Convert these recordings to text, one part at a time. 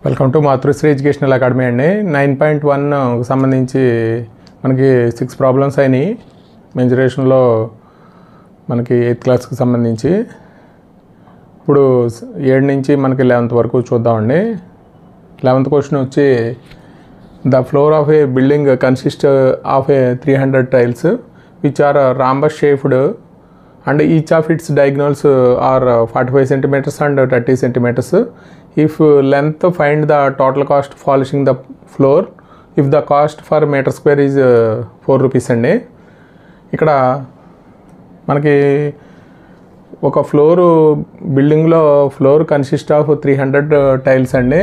Welcome to Matrusri educational academy అండి. 9.1 సంబంధించి మనకి 6 ప్రాబ్లమ్స్ అయినాయి మెన్సురేషన్లో మనకి 8th క్లాస్కి సంబంధించి. ఇప్పుడు 7 నుంచి మనకి 11th వరకు చూద్దామండి. 11th క్వశ్చన్ వచ్చి the floor of a building consist of a 300 tiles which are rhombus shaped and each of its diagonals are 45 centimeters and 30 centimeters. If length, find the total cost polishing the floor if the cost per meter square is 4 rupees అండి. ఇక్కడ మనకి ఒక బిల్డింగ్లో floor consist of 300 tiles అండి.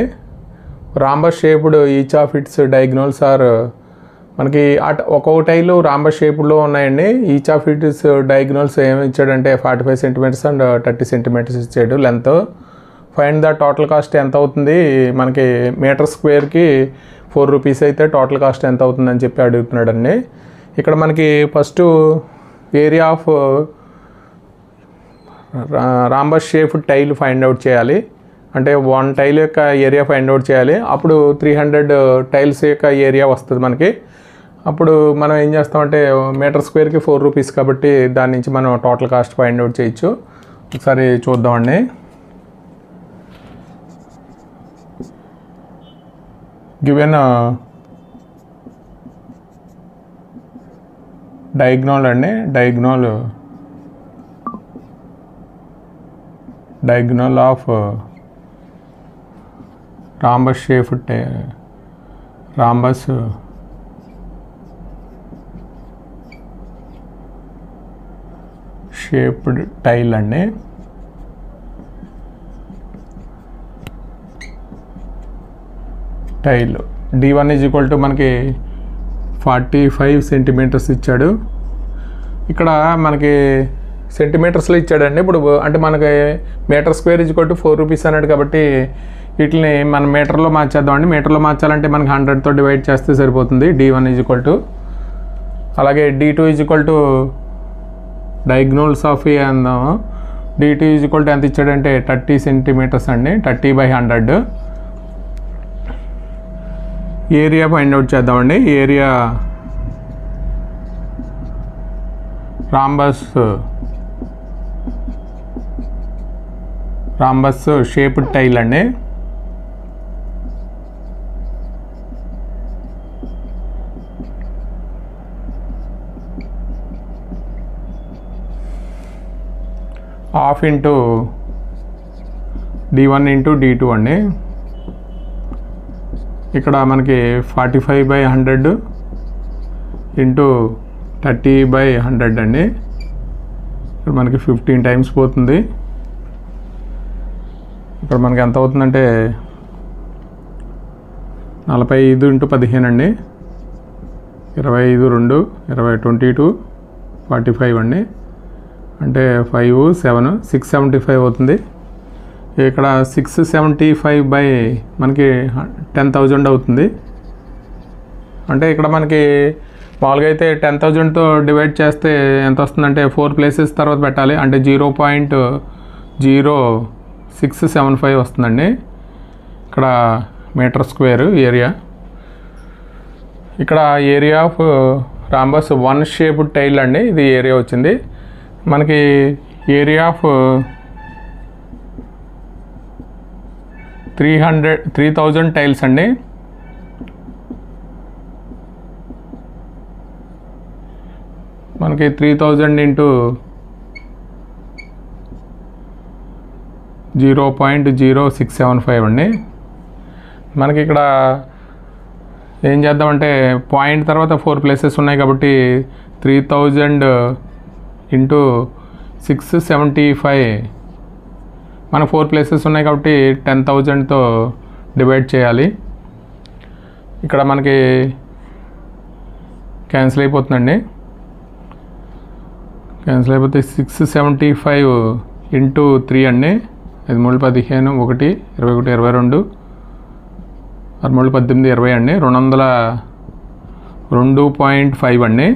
Rhombus shaped each of its diagonals are మనకి ఒక్కొక్క టైలు rhombus షేప్లో ఉన్నాయండి. ఈచ్ ఆఫ్ ఇట్స్ డయాగ్నల్స్ ఏమి ఇచ్చాడంటే 45 centimeters and 30 centimeters ఇచ్చాడు length. Find the total cost ఎంత అవుతుంది, మనకి మీటర్ స్క్వేర్కి 4 rupees అయితే టోటల్ కాస్ట్ ఎంత అవుతుందని చెప్పి అడుగుతున్నాడండి. ఇక్కడ మనకి first area of rhombus shape tile find out చేయాలి. అంటే 1 టైల్ యొక్క ఏరియా ఫైండ్ అవుట్ చేయాలి. అప్పుడు 300 tiles యొక్క ఏరియా వస్తుంది మనకి. అప్పుడు మనం ఏం చేస్తామంటే మీటర్ స్క్వేర్కి 4 rupees కాబట్టి దాని నుంచి మనం టోటల్ కాస్ట్ ఫైండ్ అవుట్ చేయొచ్చు. ఒకసారి చూద్దామండి. గివెన్ డయాగ్నల్ అండి, diagonal of rhombus shaped tile అండి. Tile D1 is equal to మనకి 45 centimeters ఇచ్చాడు. ఇక్కడ మనకి సెంటీమీటర్స్లో ఇచ్చాడండి. ఇప్పుడు అంటే మనకి metre square is equal to 4 rupees అన్నాడు కాబట్టి వీటిని మనం మీటర్లో మార్చేద్దామండి. మీటర్లో మార్చాలంటే మనకి 100తో డివైడ్ చేస్తే సరిపోతుంది. D1 ఈజ్ ఈక్వల్ టు, అలాగే D2 is equal to diagonals of A అందాము. D2 ఈజ్ ఈక్వల్ టు ఎంత ఇచ్చాడంటే 30 centimeters అండి, 30/100. ఏరియా ఫైండ్ అవుట్ చేద్దామండి. ఏరియా రాంబస్ షేప్డ్ టైల్ అండి. Half into D1 into D2 అండి. ఇక్కడ మనకి 45/100 ఇంటూ 30/100 అండి. ఇక్కడ మనకి 15 times పోతుంది. ఇక్కడ మనకి ఎంత అవుతుందంటే 45 ఇంటూ 15 అండి. 25 2 20 22 45 అండి. అంటే 5 7 675 అవుతుంది. ఇక్కడ 675 మనకి 10,000 అవుతుంది. అంటే ఇక్కడ మనకి మామూలుగా అయితే 10,000తో డివైడ్ చేస్తే ఎంత వస్తుందంటే 4 places తర్వాత పెట్టాలి. అంటే 0.0675 వస్తుందండి. ఇక్కడ మీటర్ స్క్వేర్ ఏరియా. ఇక్కడ area of rhombus 1 shaped tile అండి. ఇది ఏరియా వచ్చింది మనకి. ఏరియా ఆఫ్ 3,000 tiles అండి. మనకి 3,000 ఇంటూ 0.0675 అండి. మనకి ఇక్కడ ఏం చేద్దామంటే పాయింట్ తర్వాత 4 places ఉన్నాయి కాబట్టి 3,000 ఇంటూ 675 మన 4 places ఉన్నాయి కాబట్టి 10,000తో డివైడ్ చేయాలి. ఇక్కడ మనకి క్యాన్సిల్ అయిపోతుందండి. క్యాన్సిల్ అయిపోతే 675 ఇంటూ 3 అండి. 5 3 15 1 21 22 6 3 18 20 అండి. 202.5 అండి.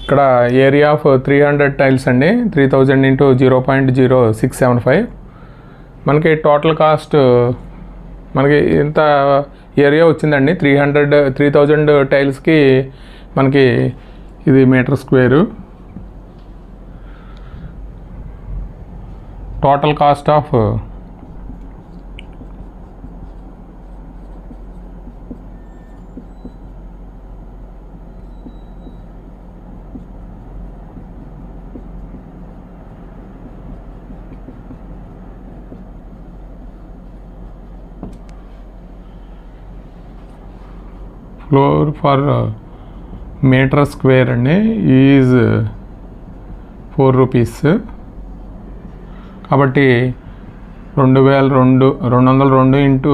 ఇక్కడ ఏరియా ఆఫ్ 300 tiles అండి. 3000 ఇంటూ 0.0675 మనకి టోటల్ కాస్ట్ మనకి ఇంత ఏరియా వచ్చిందండి. 3000 టైల్స్కి మనకి ఇది metre square. Total cost of floor per metre square అండి ఈజ్ 4 రూపీస్. కాబట్టి 202 ఇంటూ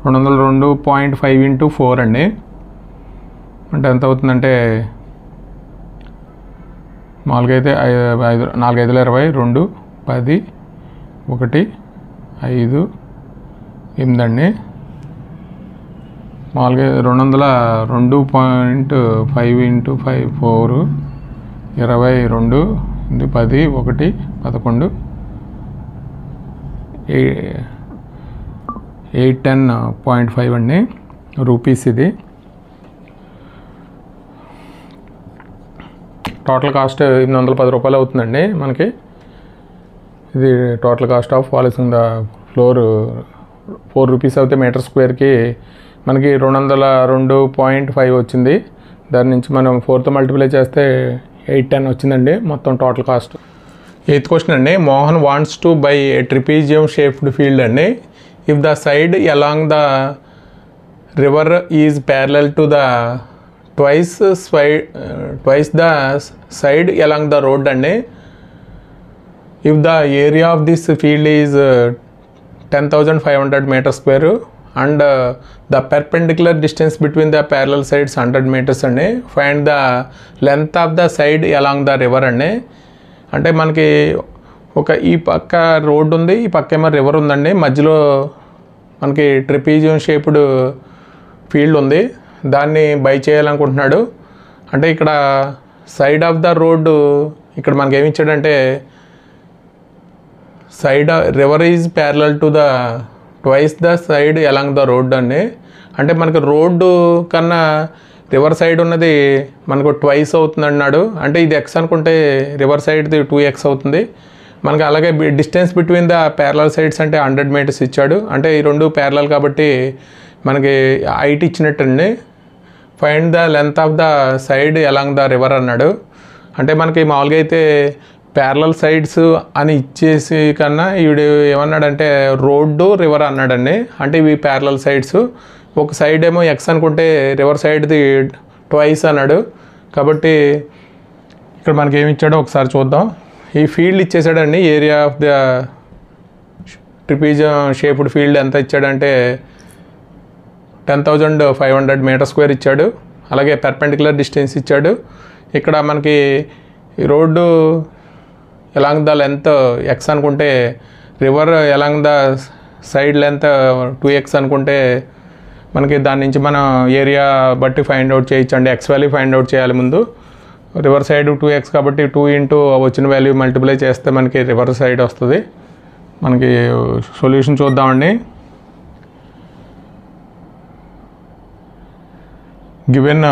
202.5 ఇంటూ 4 అండి. అంటే ఎంత అవుతుందంటే 4 5 20 2 10 1 5 8 అండి. 202.5 ఇంటూ 5 4 22 10 1 11 810.5 అండి రూపీస్. ఇది టోటల్ కాస్ట్ 810 రూపాయలు అవుతుందండి మనకి. ఇది total cost of polishing the floor 4 rupees అయితే మీటర్ స్క్వేర్కి మనకి 202.5 వచ్చింది. దాని నుంచి మనం 4తో మల్టిప్లై చేస్తే 810 వచ్చిందండి మొత్తం టోటల్ కాస్ట్. 8th క్వశ్చన్ అండి. Mohan wants to buy a trapezium shaped field అండి. If the side along the river is parallel to the twice the side along the road అండి. If the area of this field is 10,500 metre square and the perpendicular distance between the parallel sides 100 meters అండి. Find the length of the side along the river అండి. అంటే మనకి ఈ పక్క road ఉంది, ఈ పక్క ఏమో రివర్ ఉందండి. మధ్యలో మనకి ట్రిపీజియం షేప్డ్ ఫీల్డ్ ఉంది. దాన్ని బై చేయాలనుకుంటున్నాడు. అంటే ఇక్కడ సైడ్ ఆఫ్ ద రోడ్డు ఇక్కడ మనకి ఏమి ఇచ్చాడంటే side river is parallel to the twice the side along the road అండి. అంటే మనకి రోడ్డు కన్నా రివర్ సైడ్ ఉన్నది మనకు ట్వైస్ అవుతుంది అన్నాడు. అంటే ఇది ఎక్స్ అనుకుంటే రివర్ సైడ్ది 2x అవుతుంది మనకి. అలాగే distance between the parallel sides అంటే 100 మీటర్స్ ఇచ్చాడు. అంటే ఈ రెండు ప్యారలల్ కాబట్టి మనకి హైట్ ఇచ్చినట్టండి. Find the length of the side along the river అన్నాడు. అంటే మనకి మామూలుగా అయితే ప్యారలల్ సైడ్స్ అని ఇచ్చేసి కన్నా ఈవిడ ఏమన్నాడంటే రోడ్డు రివర్ అన్నాడండి. అంటే ఇవి ప్యారలల్ సైడ్స్. ఒక సైడ్ ఏమో ఎక్స్ అనుకుంటే రివర్ సైడ్ది ట్వైస్ అన్నాడు. కాబట్టి ఇక్కడ మనకి ఏమి ఇచ్చాడో ఒకసారి చూద్దాం. ఈ ఫీల్డ్ ఇచ్చేసాడండి. Area of the trapezium shaped field ఎంత ఇచ్చాడంటే 10,500 మీటర్ స్క్వేర్ ఇచ్చాడు. అలాగే పర్పెండిక్యులర్ డిస్టెన్స్ ఇచ్చాడు. ఇక్కడ మనకి road along the length X అనుకుంటే river along the side length 2x అనుకుంటే మనకి దాని నుంచి మనం ఏరియా బట్టి ఫైండ్ అవుట్ చేయొచ్చండి. ఎక్స్ వాల్యూ ఫైండ్ అవుట్ చేయాలి ముందు. రివర్ సైడ్ 2x కాబట్టి 2 ఇంటూ వచ్చిన వాల్యూ మల్టిప్లై చేస్తే మనకి రివర్ సైడ్ వస్తుంది. మనకి సొల్యూషన్ చూద్దామండి. Given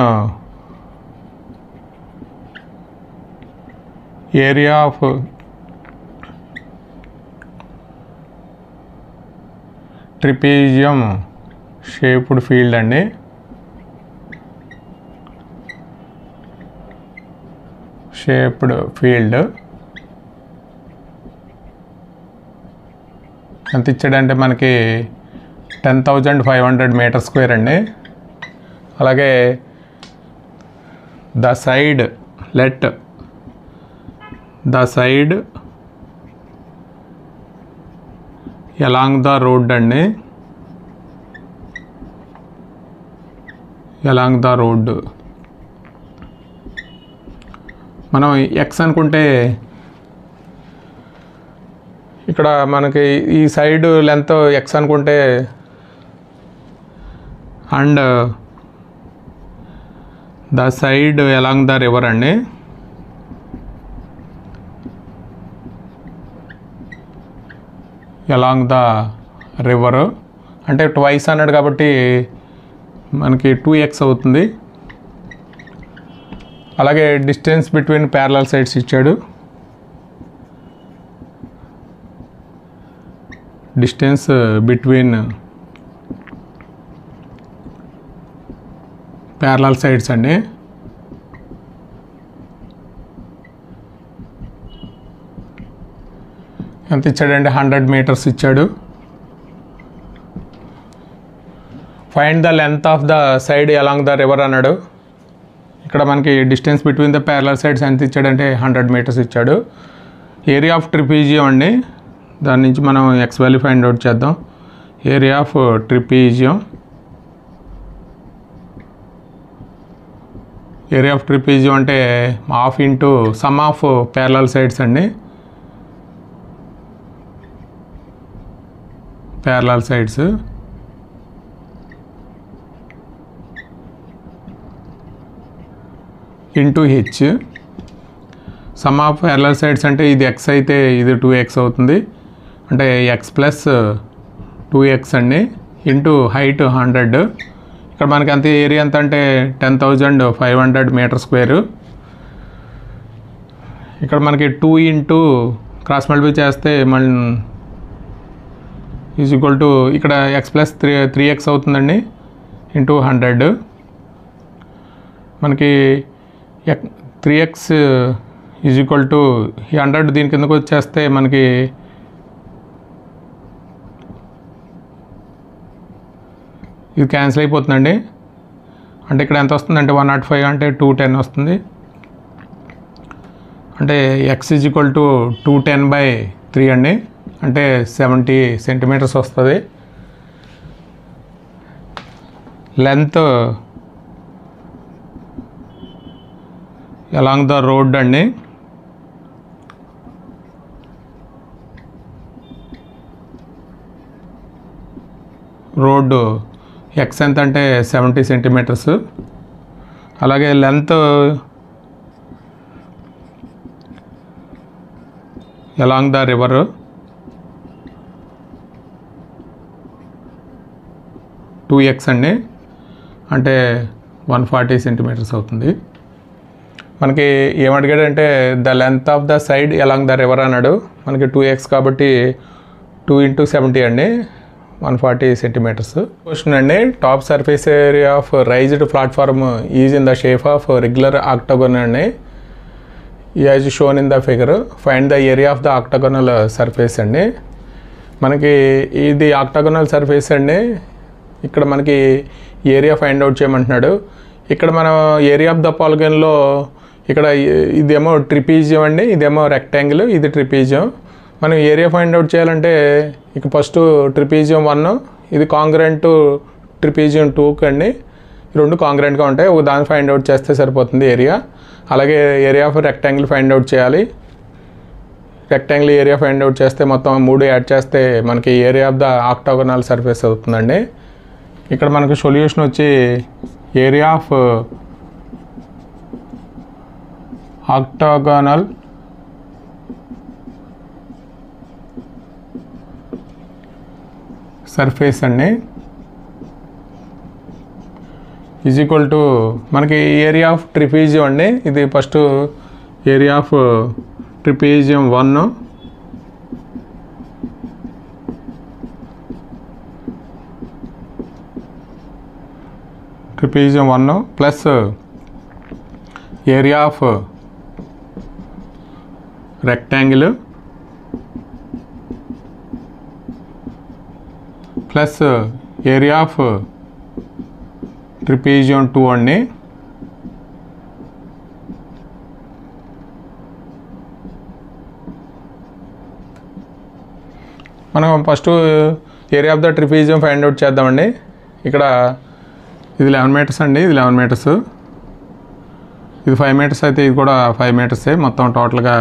area of trapezium shaped field అండి. షేప్డ్ ఫీల్డ్ ఎంత ఇచ్చాడంటే మనకి 10,500 మీటర్ స్క్వేర్ అండి. అలాగే the side let the side along the road అండి. అలాంగ్ ద రోడ్ మనం ఎక్స్ అనుకుంటే ఇక్కడ మనకి ఈ సైడ్ లెంత్ ఎక్స్ అనుకుంటే and the side along the river అండి. అలాంగ్ ద రివర్, అంటే ట్వైస్ అన్నాడు కాబట్టి మనకి 2x అవుతుంది. అలాగే డిస్టెన్స్ బిట్వీన్ ప్యారలల్ సైడ్స్ ఇచ్చాడు. డిస్టెన్స్ బిట్వీన్ ప్యారలల్ సైడ్స్ అండి. ఎంత ఇచ్చాడంటే 100 మీటర్స్ ఇచ్చాడు. Find the length of the side along the river అన్నాడు. ఇక్కడ మనకి distance between the parallel sides ఎంత ఇచ్చాడంటే 100 మీటర్స్ ఇచ్చాడు. ఏరియా ఆఫ్ ట్రిపీజియం అండి, దాని నుంచి మనం ఎక్స్ వాల్యూ ఫైండ్ అవుట్ చేద్దాం. Area of trapezium, area of trapezium అంటే half into sum of parallel sides అండి. Parallel sides into H. Sum of parallel sides అంటే ఇది ఎక్స్ అయితే ఇది 2x అవుతుంది, అంటే ఎక్స్ ప్లస్ 2x అండి, ఇంటూ హైట్ 100. ఇక్కడ మనకి అంత ఏరియా ఎంత అంటే 10,500 మీటర్ స్క్వేర్. ఇక్కడ మనకి 2 ఇంటూ క్రాస్ మల్టిప్లై చేస్తే మళ్ళీ ఈజ్ ఈక్వల్ టు ఇక్కడ ఎక్స్ ప్లస్ 3x అవుతుందండి, ఇంటూ 100. మనకి 3x ఈజ్ ఈక్వల్ టు 100 దీని కిందకు వచ్చేస్తే మనకి ఇది క్యాన్సిల్ అయిపోతుందండి. అంటే ఇక్కడ ఎంత వస్తుందంటే 105 అంటే 210 వస్తుంది. అంటే ఎక్స్ ఈజ్ ఈక్వల్ టు 210/3 అండి, అంటే 70 సెంటీమీటర్స్ వస్తుంది. లెంత్ అలాంగ్ ద రోడ్ అండి, రోడ్డు ఎక్స్ ఎంత అంటే 70 సెంటీమీటర్స్. అలాగే length along the river (2x) అండి, అంటే 140 సెంటీమీటర్స్ అవుతుంది. మనకి ఏమడిగాడంటే the length of the side along the river అన్నాడు. మనకి 2x కాబట్టి 2 × 70 అండి, 140 సెంటీమీటర్స్. క్వశ్చన్ అండి, top surface area of raised platform is in the shape of regular octagon అండి, as shown in the figure. Find the area of the octagonal surface అండి. మనకి ఇది ఆక్టోగనల్ surface అండి. ఇక్కడ మనకి ఏరియా ఫైండ్ అవుట్ చేయమంటున్నాడు. ఇక్కడ మనం ఏరియా ఆఫ్ ద పాలిగన్లో ఇక్కడ ఇదేమో ట్రిపీజియం అండి, ఇదేమో రెక్టాంగిల్, ఇది ట్రిపీజియం. మనం ఏరియా ఫైండ్ అవుట్ చేయాలంటే ఇక ఫస్ట్ ట్రిపీజియం 1 ఇది కాంగ్రెంట్ ట్రిపీజియం 2 అండి, రెండు కాంగ్రెంట్గా ఉంటాయి. ఒక దాన్ని ఫైండ్ అవుట్ చేస్తే సరిపోతుంది ఏరియా. అలాగే area of rectangle find out చేయాలి. రెక్టాంగిల్ ఏరియా ఫైండ్ అవుట్ చేస్తే మొత్తం 3 యాడ్ చేస్తే మనకి ఏరియా ఆఫ్ ద ఆక్టాగోనల్ సర్ఫేస్ అవుతుందండి. ఇక్కడ మనకు సొల్యూషన్ వచ్చి ఏరియా ఆఫ్ ఆక్టాగోనల్ సర్ఫేస్ అండి ఈజ్ ఈక్వల్ టు మనకి ఏరియా ఆఫ్ ట్రిపీజియం అండి. ఇది first area of trapezium 1 trapezium 1 plus area of rectangle plus area of trapezium 2 అండి. మనం first area of the trapezium find out చేద్దామండి. ఇక్కడ ఇది 11 మీటర్స్ అండి, ఇది 11 మీటర్స్, ఇది 5 మీటర్స్ అయితే ఇది కూడా 5 మీటర్సే. మొత్తం టోటల్గా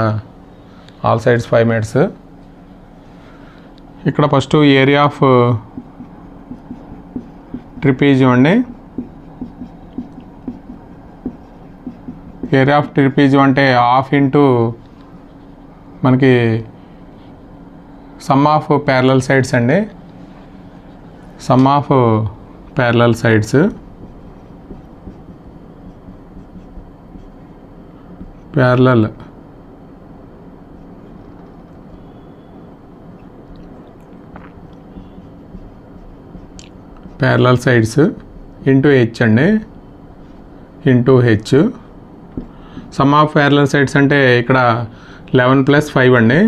ఆల్ సైడ్స్ 5 మీటర్స్. ఇక్కడ ఫస్ట్ ఏరియా ఆఫ్ ట్రిపీజియం అండి. ఏరియా ఆఫ్ ట్రిపీజియం అంటే హాఫ్ ఇంటూ మనకి సమ్ ఆఫ్ ప్యారలల్ సైడ్స్ అండి. Sum of parallel sides parallel sides into H అండి, into H. Sum of parallel sides అంటే ఇక్కడ 11 + 5 అండి,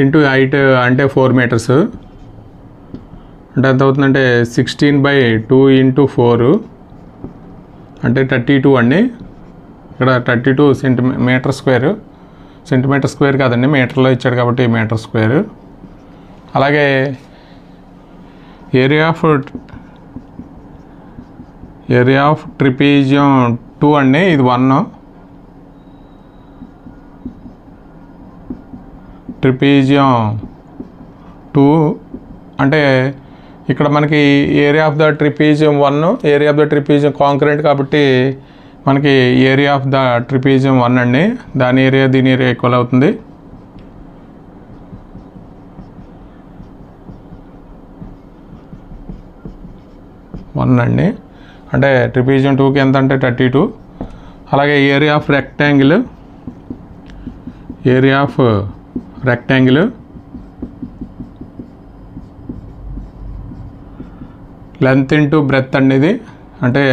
ఇంటూ హైట్ అంటే 4 మీటర్స్ అంటే ఎంత అవుతుందంటే 16/2 × 4 అంటే 32 అండి. ఇక్కడ 32 సెంటీమీటర్ స్క్వేర్, సెంటీమీటర్ స్క్వేర్ కాదండి, మీటర్లో ఇచ్చాడు కాబట్టి మీటర్ స్క్వేర్. అలాగే ఏరియా ఆఫ్ ట్రిపీజియం 2 అండి, ఇది 1. ట్రిపీజియం 2 అంటే ఇక్కడ మనకి area of the trapezium 1, area of the trapezium congruent కాబట్టి మనకి ఏరియా ఆఫ్ ద ట్రిపీజియం 1 అండి. దాని ఏరియా దీని ఏరియా ఈక్వల్ అవుతుంది. వన్ అండి, అంటే ట్రిపీజియం 2కి ఎంత అంటే 32. అలాగే area of rectangle, length into breath అండి. ఇది అంటే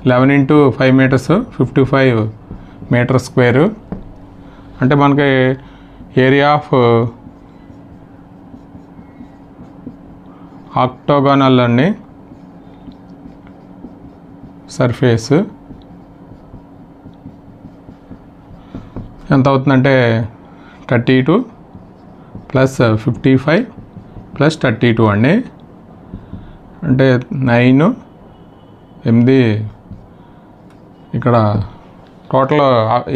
11 × 5 మీటర్స్ 55 మీటర్ స్క్వేర్. అంటే మనకి ఏరియా ఆఫ్ ఆక్టోగోనల్ అండి సర్ఫేస్ ఎంత అవుతుందంటే 32 + 55 + 32 అండి, అంటే 9, 8. ఇక్కడ టోటల్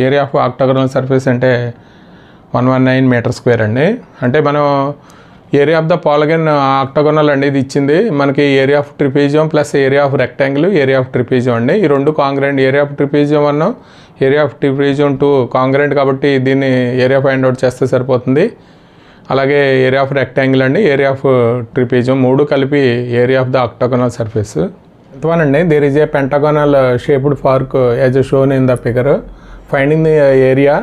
ఏరియా ఆఫ్ ఆక్టోగోనల్ సర్ఫేస్ అంటే 119 మీటర్ స్క్వేర్ అండి. అంటే మనం ఏరియా ఆఫ్ ద పాలిగన్ ఆక్టోగోనల్ అండి ఇది ఇచ్చింది మనకి. Area of trapezium plus area of rectangle, area of trapezium అండి. ఈ రెండు congruent. Area of trapezium 1, area of trapezium 2 congruent కాబట్టి దీన్ని ఏరియా ఫైండ్ అవుట్ చేస్తే సరిపోతుంది. అలాగే ఏరియా ఆఫ్ రెక్టాంగిల్ అండి, ఏరియా ఆఫ్ ట్రిపీజియం 3 కలిపి area of the ఆక్టోగోనల్ surface. ఎంతవనండి there is a pentagonal shaped park as shown in the figure. Finding the area,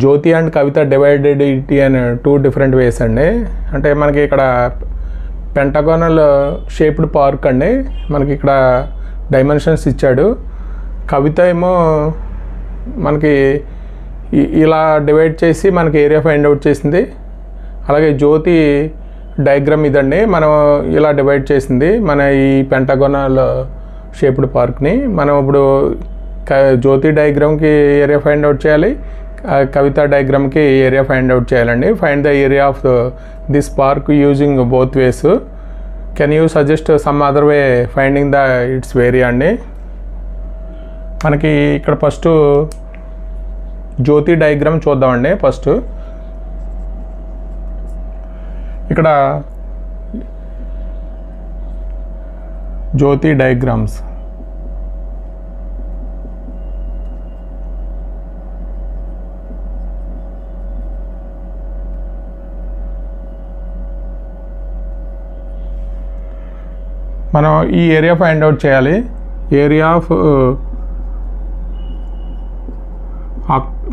Jyoti and Kavita divided it in 2 different ways అండి. అంటే మనకి ఇక్కడ pentagonal shaped park అండి, మనకి ఇక్కడ dimensions ఇచ్చాడు. కవిత ఏమో మనకి ఇలా డివైడ్ చేసి మనకి ఏరియా ఫైండ్ అవుట్ చేసింది. అలాగే జ్యోతి డయాగ్రామ్ ఇదండి, మనం ఇలా డివైడ్ చేసింది మన ఈ పెంటగోనల్ షేప్డ్ పార్క్ని. మనం ఇప్పుడు జ్యోతి డయాగ్రామ్కి ఏరియా ఫైండ్ అవుట్ చేయాలి, కవిత డయాగ్రామ్కి ఏరియా ఫైండ్ అవుట్ చేయాలండి. Find the area of this park using both ways. Can you suggest some other way finding the its area అండి. మనకి ఇక్కడ ఫస్ట్ జ్యోతి డయాగ్రామ్ చూద్దామండి. ఫస్ట్ ఇక్కడ జ్యోతి డయాగ్రామ్స్ మనం ఈ ఏరియా ఫైండ్ అవుట్ చేయాలి. Area of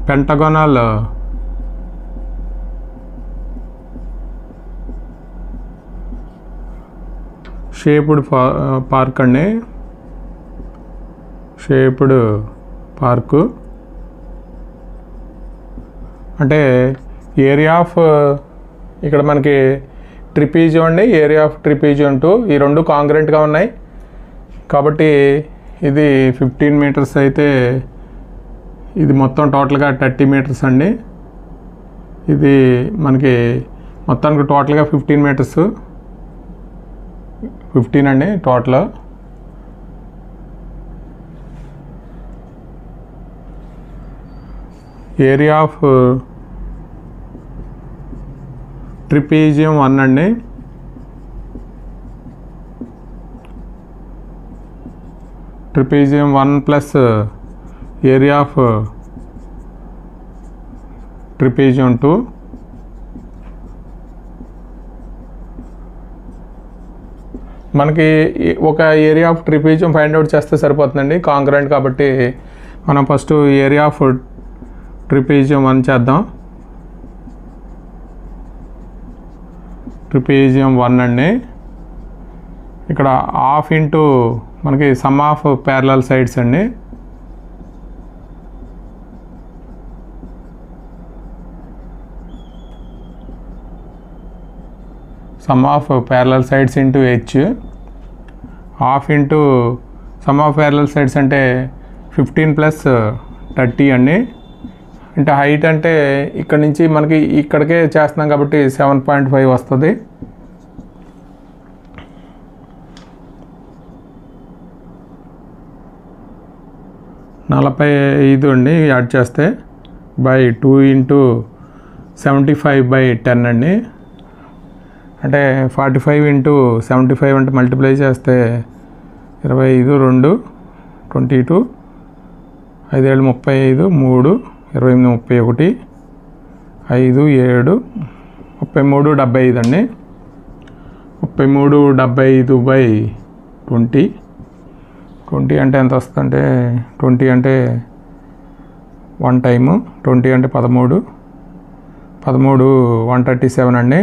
pentagonal shaped park అండి, shaped park అంటే ఏరియా ఆఫ్ ఇక్కడ మనకి ట్రిపీజియం అండి, ఏరియా ఆఫ్ ట్రిపీజియం 2 ఈ రెండు కాంగ్రెంట్గా ఉన్నాయి కాబట్టి ఇది 15 మీటర్స్ అయితే ఇది మొత్తం టోటల్గా 30 మీటర్స్ అండి. ఇది మనకి మొత్తానికి టోటల్గా 15 మీటర్స్, 15 అండి టోటల్. ఏరియా ఆఫ్ ట్రిపీజియం 1 అండి, trapezium 1 plus area of trapezium 2 మనకి ఒక area of trapezium find out చేస్తే సరిపోతుందండి, కాంగ్రెంట్ కాబట్టి. మనం ఫస్ట్ ఏరియా ఆఫ్ ట్రిపీజియం 1 చేద్దాం. ట్రిపీజియం 1 అండి. ఇక్కడ హాఫ్ ఇంటూ మనకి సమ్ ఆఫ్ ప్యారలల్ సైడ్స్ అండి. Sum of parallel sides into H, half into sum of parallel sides అంటే 15 ప్లస్ 30 అండి. అంటే హైట్ అంటే ఇక్కడ నుంచి మనకి ఇక్కడికే చేస్తున్నాం కాబట్టి 7.5 వస్తుంది. $45 అండి యాడ్ చేస్తే బై 2 ఇంటూ 75/10 అండి. అంటే 45 ఇంటూ 75 అంటే మల్టిప్లై చేస్తే 25 2 22 5 7 35 3 28 31 5 7 33 75 అండి. 33 75/20 20 అంటే ఎంత వస్తుందంటే 20 అంటే 1 టైము 20 అంటే 13 137 అండి.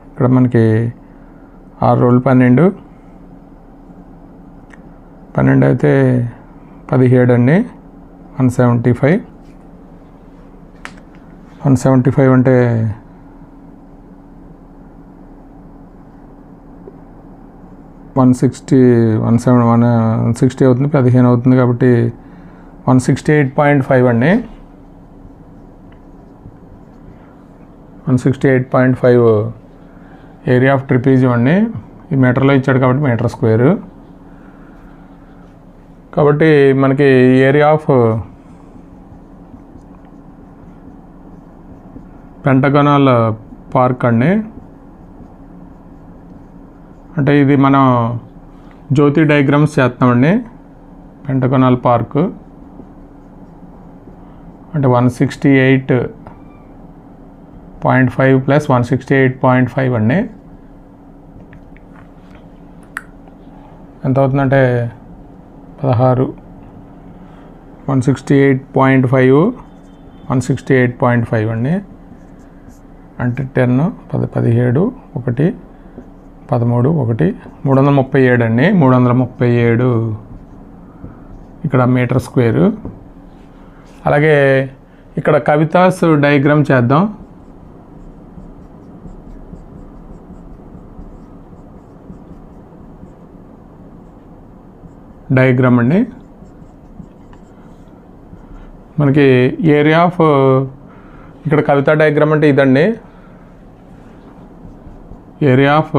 ఇక్కడ మనకి 6 రోజులు 12 అయితే 17 అండి. 175 అంటే 160 అవుతుంది, 15 అవుతుంది కాబట్టి 168.5 అండి. 168.5 ఏరియా ఆఫ్ ట్రిపీజియం అండి. ఈ మీటర్లో ఇచ్చాడు కాబట్టి మీటర్ స్క్వేర్. కాబట్టి మనకి ఏరియా ఆఫ్ పెంటగోనల్ పార్క్ అండి. అంటే ఇది మనం జ్యోతి డయాగ్రామ్స్ చేస్తామండి. పెంటగోనల్ పార్క్ అంటే 168.5 ప్లస్ 168.5 అండి. ఎంత అవుతుందంటే 16 168.5 168.5 అండి. అంటే 10 17 1 13 1 337 అండి. 337 ఇక్కడ మీటర్ స్క్వేరు. అలాగే ఇక్కడ కవితాస్ డయాగ్రామ్ చేద్దాం. డయాగ్రామ్ అండి. మనకి ఏరియా ఆఫ్ ఇక్కడ కవిత డయాగ్రామ్ అంటే ఇదండి. ఏరియా ఆఫ్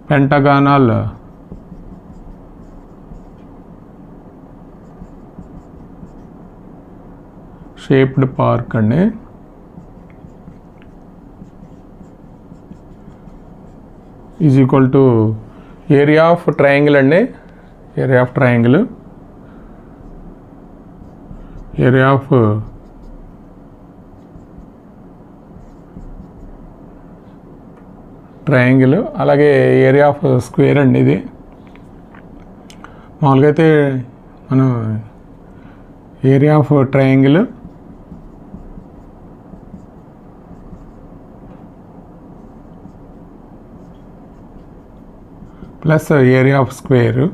పెంటగానల్ షేప్డ్ పార్క్ అండి. Is equal to area of triangle అండి. ఏరియా ఆఫ్ ట్రయాంగిల్ అలాగే ఏరియా ఆఫ్ స్క్వేర్ అండి. ఇది మామూలుగా అయితే మనం area of triangle plus area of square.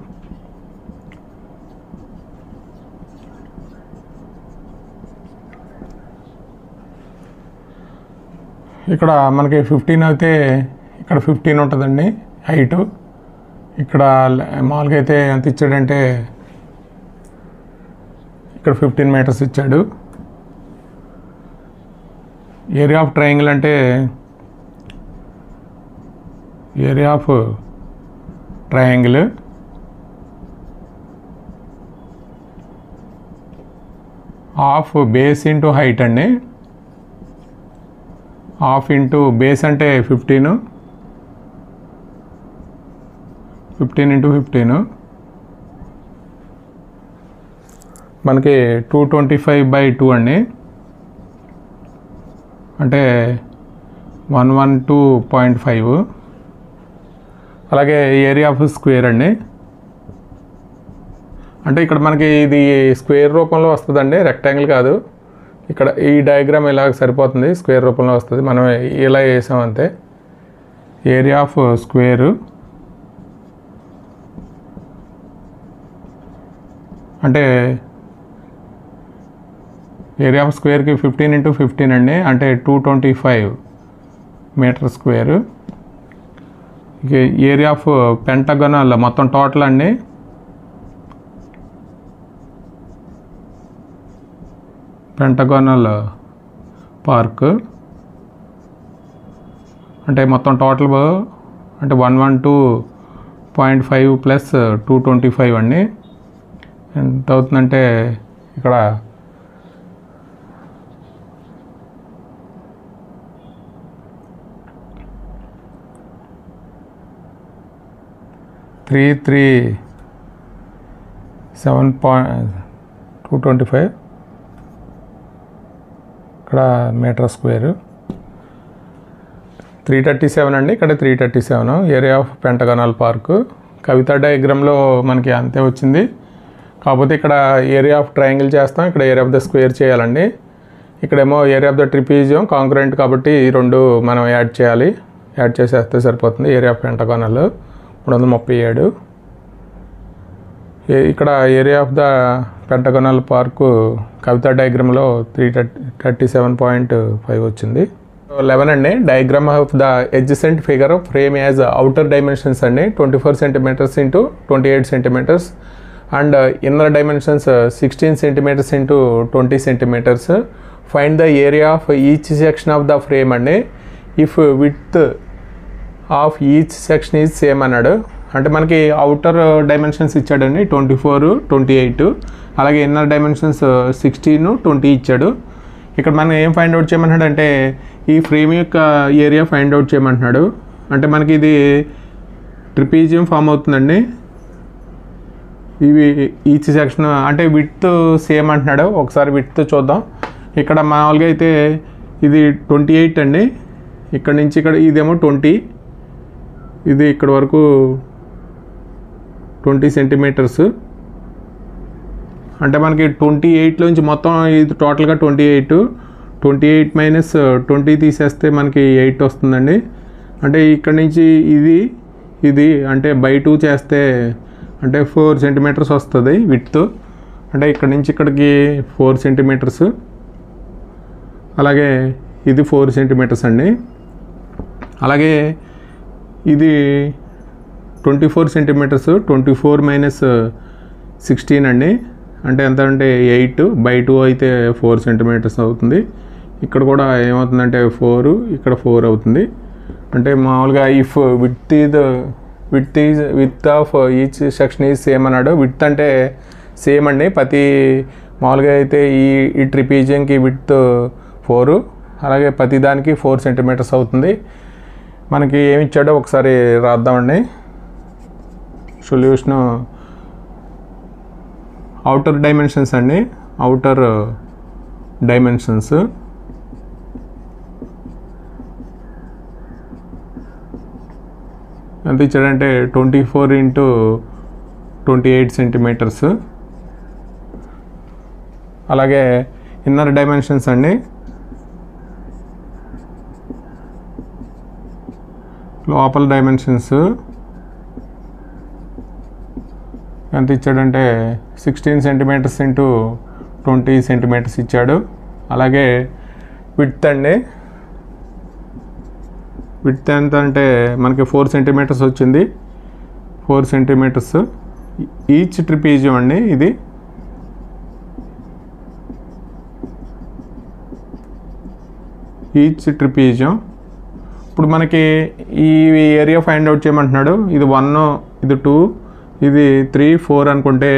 ఇక్కడ మనకి 15 అయితే ఇక్కడ 15 ఉంటుందండి హైటు. ఇక్కడ మామూలుగా అయితే ఎంత ఇచ్చాడంటే ఇక్కడ 15 మీటర్స్ ఇచ్చాడు. ఏరియా ఆఫ్ ట్రయాంగిల్ అంటే area of triangle half base into height అండి. హాఫ్ ఇంటూ బేస్ అంటే 15 ఇంటూ 15 మనకి 225/2 అండి. అంటే 112.5. అలాగే ఏరియా ఆఫ్ స్క్వేర్ అండి, అంటే ఇక్కడ మనకి ఇది స్క్వేర్ రూపంలో వస్తుందండి, రెక్టాంగిల్ కాదు. ఇక్కడ ఈ డయాగ్రామ్ ఇలాగ సరిపోతుంది, స్క్వేర్ రూపంలో వస్తుంది. మనం ఇలా వేసామంతే. ఏరియా ఆఫ్ స్క్వేరు అంటే ఏరియా ఆఫ్ స్క్వేర్కి 15 × 15 అండి, అంటే 225 metre square. Area of pentagonal మొత్తం టోటల్ అండి పెంటగోనల్ పార్క్ అంటే మొత్తం టోటల్ అంటే 112.5 ప్లస్ 225 అండి. ఎంత అవుతుందంటే ఇక్కడ 337.225 ఇక్కడ మీటర్ స్క్వేర్. 337 అండి, ఇక్కడ 337 ఏరియా ఆఫ్ పెంటగోనల్ పార్క్. కవిత డయాగ్రామ్లో మనకి అంతే వచ్చింది, కాకపోతే ఇక్కడ ఏరియా ఆఫ్ ట్రయాంగిల్ చేస్తాం, ఇక్కడ ఏరియా ఆఫ్ ద స్క్వేర్ చేయాలండి. ఇక్కడేమో area of the trapezium congruent కాబట్టి ఈ రెండు మనం యాడ్ చేయాలి, యాడ్ చేసేస్తే సరిపోతుంది. Area of pentagonal 337. ఇక్కడ area of the pentagonal park Kavita డయాగ్రామ్లో 337.5 వచ్చింది. 11 అండి, diagram of the adjacent figure of frame as outer dimensions అండి 24 centimetres into 28 centimetres and inner dimensions 16 centimetres into 20 centimetres. Find the area of each section of the frame అండి if width of each section is same అన్నాడు. అంటే మనకి outer dimensions ఇచ్చాడండి 24, 28, అలాగే inner dimensions 16, 20 ఇచ్చాడు. ఇక్కడ మనం ఏం ఫైండ్ అవుట్ చేయమంటున్నాడు అంటే ఈ ఫ్రేమ్ యొక్క ఏరియా ఫైండ్ అవుట్ చేయమంటున్నాడు. అంటే మనకి ఇది ట్రిపీజియం ఫామ్ అవుతుందండి. ఇవి ఈచ్ సెక్షన్ అంటే విడ్త్ సేమ్ అంటున్నాడు, ఒకసారి విడ్త్ చూద్దాం. ఇక్కడ మామూలుగా అయితే ఇది 28 అండి, ఇక్కడ నుంచి ఇక్కడ ఇదేమో 20, ఇది ఇక్కడ వరకు 20 సెంటీమీటర్స్. అంటే మనకి 28లోంచి మొత్తం ఇది టోటల్గా 28 మైనస్ 20 తీసేస్తే మనకి 8 వస్తుందండి. అంటే ఇక్కడ నుంచి ఇది అంటే బై 2 చేస్తే అంటే 4 సెంటీమీటర్స్ వస్తుంది విడ్త్. అంటే ఇక్కడ నుంచి ఇక్కడికి 4 సెంటీమీటర్స్, అలాగే ఇది 4 సెంటీమీటర్స్ అండి. అలాగే ఇది 24 సెంటీమీటర్స్, 24 మైనస్ 16 అండి. అంటే ఎంత అంటే 8 బై 2 అయితే 4 సెంటీమీటర్స్ అవుతుంది. ఇక్కడ కూడా ఏమవుతుందంటే 4, ఇక్కడ 4 అవుతుంది. అంటే మామూలుగా if width of each section is same అన్నాడు. విడ్త్ అంటే సేమ్ అండి, ప్రతి మామూలుగా అయితే ఈ ట్రిపీజియంకి విడ్త్ 4, అలాగే ప్రతి దానికి 4 సెంటీమీటర్స్ అవుతుంది. మనకి ఏమి ఇచ్చాడో ఒకసారి రాద్దామండి. సొల్యూషను అవుటర్ డైమెన్షన్స్ అండి, అవుటర్ డైమెన్షన్స్ ఎంత ఇచ్చాడంటే 24 × 28 సెంటీమీటర్స్. అలాగే ఇన్నర్ డైమెన్షన్స్ అండి, లోపల డైమెన్షన్స్ ఎంత ఇచ్చాడంటే 16 సెంటీమీటర్స్ ఇంటూ 20 సెంటీమీటర్స్ ఇచ్చాడు. అలాగే విడ్త్ అండి, విడ్త్ ఎంత అంటే మనకి 4 సెంటీమీటర్స్ వచ్చింది, 4 సెంటీమీటర్స్. ఈచ్ ట్రిపీజియం అండి ఇది, ఈచ్ ట్రిపీజియం. ఇప్పుడు మనకి ఈ ఏరియా ఫైండ్ అవుట్ చేయమంటున్నాడు. ఇది 1, ఇది 2, ఇది 3, 4 అనుకుంటే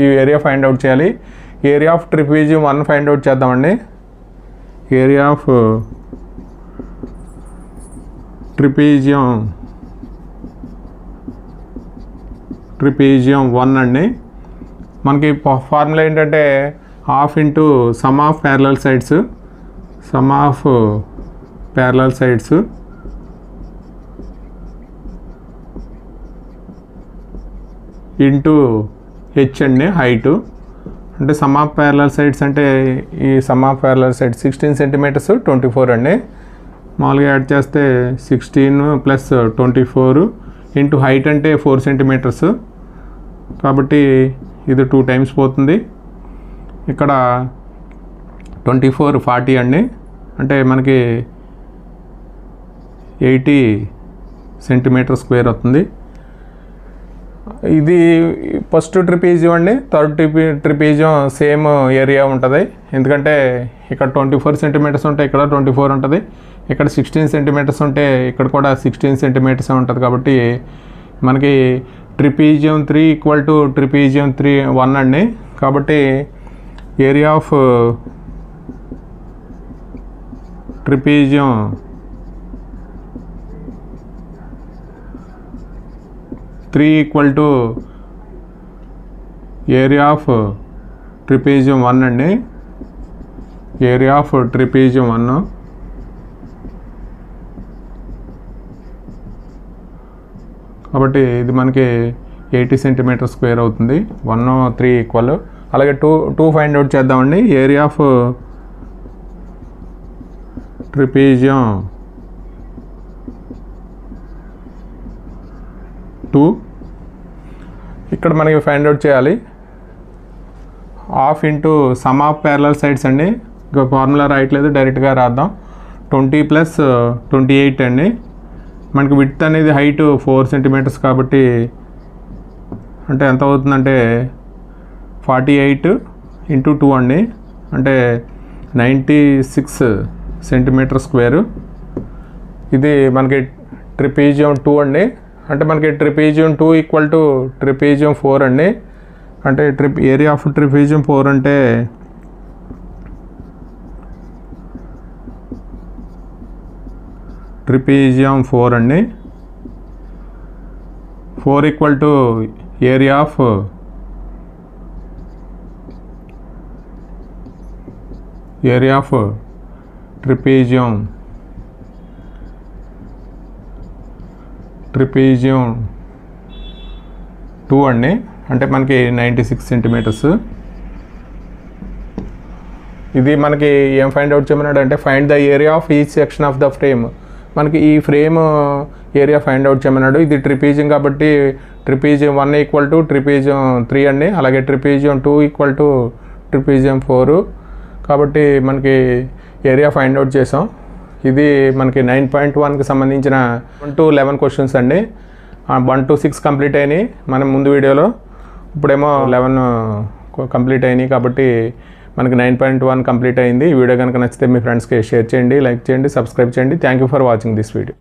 ఈ ఏరియా ఫైండ్ అవుట్ చేయాలి. Area of trapezium 1 find out చేద్దామండి. ఏరియా ఆఫ్ ట్రిపీజియం 1 అండి. మనకి ఫార్ములా ఏంటంటే half into sum of parallel sides, sum of parallel sides into H అండి హైటు. అంటే సమ్ ఆఫ్ ప్యారలల్ సైడ్స్ అంటే ఈ సమ్ ఆఫ్ ప్యారలల్ సైడ్స్ 16 సెంటీమీటర్స్ 24 అండి. మామూలుగా యాడ్ చేస్తే 16 ప్లస్ 24 ఇంటూ హైట్ అంటే 4 సెంటీమీటర్స్ కాబట్టి ఇది 2 టైమ్స్ పోతుంది. ఇక్కడ 24 40 అండి, అంటే మనకి 80 సెంటీమీటర్ స్క్వేర్ అవుతుంది. ఇది ఫస్ట్ ట్రిపీజియం అండి. థర్డ్ ట్రిపీజియం సేమ్ ఏరియా ఉంటుంది, ఎందుకంటే ఇక్కడ 24 సెంటీమీటర్స్ ఉంటే ఇక్కడ 24 ఉంటుంది, ఇక్కడ 16 సెంటీమీటర్స్ ఉంటే ఇక్కడ కూడా 16 సెంటీమీటర్స్ ఉంటుంది. కాబట్టి మనకి ట్రిపీజియం 3 ఈక్వల్ టు ట్రిపీజియం 1 అండి. కాబట్టి area of trapezium 3 equal to area of trapezium 1 అండి. ఏరియా ఆఫ్ ట్రిపీజియం 1 కాబట్టి ఇది మనకి 80 సెంటీమీటర్ స్క్వేర్ అవుతుంది. 1 3 ఈక్వల్. అలాగే 2 ఫైండ్ అవుట్ చేద్దామండి. ఏరియా ఆఫ్ ట్రిపీజియం 2 ఇక్కడ మనకి ఫైండ్ అవుట్ చేయాలి. Half into sum of parallel sides అండి. ఇంకా ఫార్ములా రాయట్లేదు, డైరెక్ట్గా రాద్దాం. 20 ప్లస్ 28 అండి. మనకి విడ్త్ అనేది హైట్ 4 సెంటీమీటర్స్ కాబట్టి అంటే ఎంత అవుతుందంటే 48 ఇంటూ 2 అండి, అంటే 96 సెంటీమీటర్ స్క్వేరు. ఇది మనకి ట్రిపీజియం 2 అండి. అంటే మనకి ట్రిపీజియం 2 ఈక్వల్ టు ట్రిపీజియం 4 అండి. అంటే ఏరియా ఆఫ్ ట్రిపీజియం 4 అంటే ట్రిపీజియం 4 అండి. 4 equal to area of trapezium 2 అండి, అంటే మనకి 96 సెంటీమీటర్స్. ఇది మనకి ఏం ఫైండ్ అవుట్ చేయమన్నాడు అంటే find the area of each section of the frame. మనకి ఈ ఫ్రేమ్ ఏరియా ఫైండ్ అవుట్ చేయమన్నాడు. ఇది ట్రిపీజియం కాబట్టి ట్రిపీజియం 1 ఈక్వల్ టు ట్రిపీజియం 3 అండి. అలాగే ట్రిపీజియం 2 ఈక్వల్ టు ట్రిపీజియం 4 కాబట్టి మనకి ఏరియా ఫైండ్ అవుట్ చేసాం. ఇది మనకి 9.1కి సంబంధించిన 1 to 11 క్వశ్చన్స్ అండి. 1 to 6 కంప్లీట్ అయినాయి మనం ముందు వీడియోలో, ఇప్పుడేమో 11 కంప్లీట్ అయినాయి. కాబట్టి మనకి 9.1 కంప్లీట్ అయింది. ఈ వీడియో కనుక నచ్చితే మీ ఫ్రెండ్స్కి షేర్ చేయండి, లైక్ చేయండి, సబ్స్క్రైబ్ చేయండి. Thank you for watching this video.